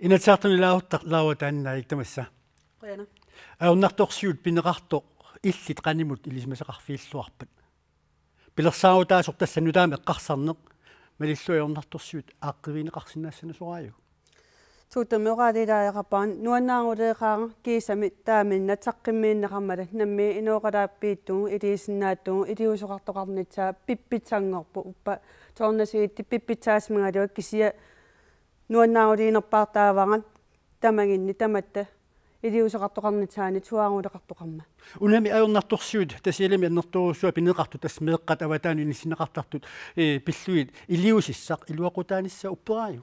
Inatsartuni laawataannaik tamassa. Qiyana. Aunartorsiut pineqartoq illit qanimut ilismasaqarfiilluarpat. Pilersaavutaasoq tassanutaami eqqarsarneq malilluiornartorsiut aaqqiviniqarsinaassana suaaju. Tuutameoqaalilaajaqapaan nuannaanguleeqaaga kiisami taaminna taqqimmiinneqarmala nammi inooqalaappiittugu iliisinnaattugu iliusoqartoqarnitsaa pippitsanngorpu uppa toornasiitti pippitsaasmingaliwa kisia nuannaanguliinerpaartaavangat tamanginni tamatta iliusoqartoqarnitsaani suaanguleqartoqarma. Unami aunartorsiut tasiilami annerturussua pineqartu tasmeeqqat avataanu inissinneqartartut pilluit iliusissaq iluaqutaanissa upperaaju.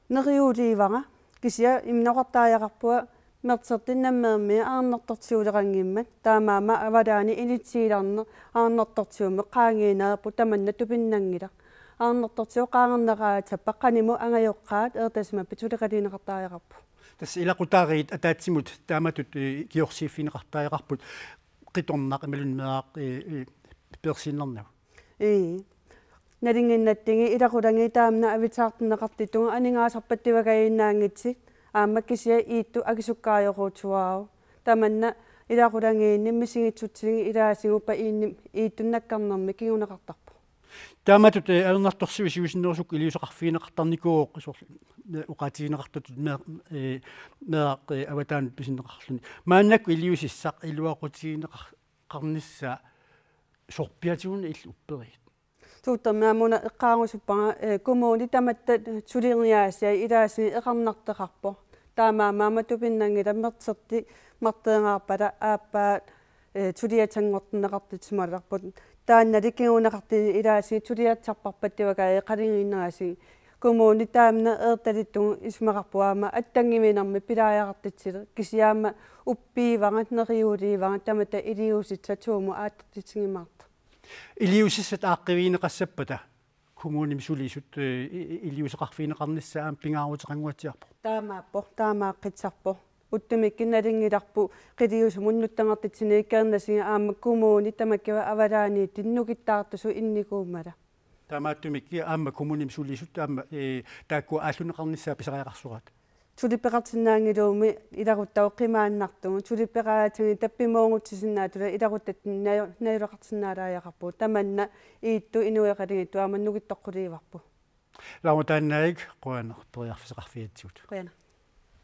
Neriuliivanga kisia imnoqartaajaqarpua mertsertinnammeermi aarnertortiuleqangimmat taamaama avalaani ilitsiilarne aarnertortiumme qaangiineerpu tamanna tupinnangila aarnertortiu qaangerneqaatappa qanimu angajoqqaat eertasmappi tuleqaliineqartaajaqarpu. Tässä ilaqutaariit ataatsimut taamatut kiorsiiffineqartaajaqarput qitornaq imalunmeaq persiinnernagu. Nalinginnattingi ilaqulangi taamna avitaartinneqartittuga aningaasarpattivagaiinnaangitsit aammаккisia iittu akisukkaajoquutuaau tamanna ilaqulangiinni misigitsutsiligi ilaasigupa iittunnakkarnermi kiguneqartarpu. Taamatut aunartorsiusiusinnersuk iliusoqarfiineqartarnikuuq uqaatigineqartatut meaq avataanut pisinneqarluni. Maannakku iliusissaq iluaqutigineqarnissaa sorpiatiguna illu upperiit. Tuuttammaamuna eqqaangusuppaga kommuni tamatta suliirniaasia ilaasi eqarnarteqarpo taamaamaama tupinnangila mertserti marteengaarpala aappaat suliatangortinneqartitsimalarput taannali kiguneqartini ilaasi suliatsarparpattivagai qalingiinnerasi kommuni taamna eertalittugu ismaqarpuaama attangiminermi pilaajaqartitsile kisiaama uppiivanga neriuliivanga tamatta iliusitsa tuumu aattartitsingimaarta. Iliusissat aaqqiviniqassapata kommunim sulisut iliuseqarfiineqarnissa aam pingaaruteqanguatiarpo. Taamaaqqitsarpo uttumikki nalingilarpu qiliusumunnuttangortitsini ikkeernasigi aamma kommuni tamakkiva avalaaniitti nukittaartusu innikuummala. Taamaattumikki aamma kommunim sulisut aamma taakkua aalluneqarnissaa pisariaqarsurat. Tulippeqartinnaangiluumi ilaruttau qimaannartugu tulippeqaatigi tappimoongutsisinnaatula ilaruttatni najuleqartinnaalaajaqarpu tamanna iittu inueqaligittu aamma nukittoqquliivarpu. Laamutaannaik qoanertoriarfiseqarfiatsigut. Qoana.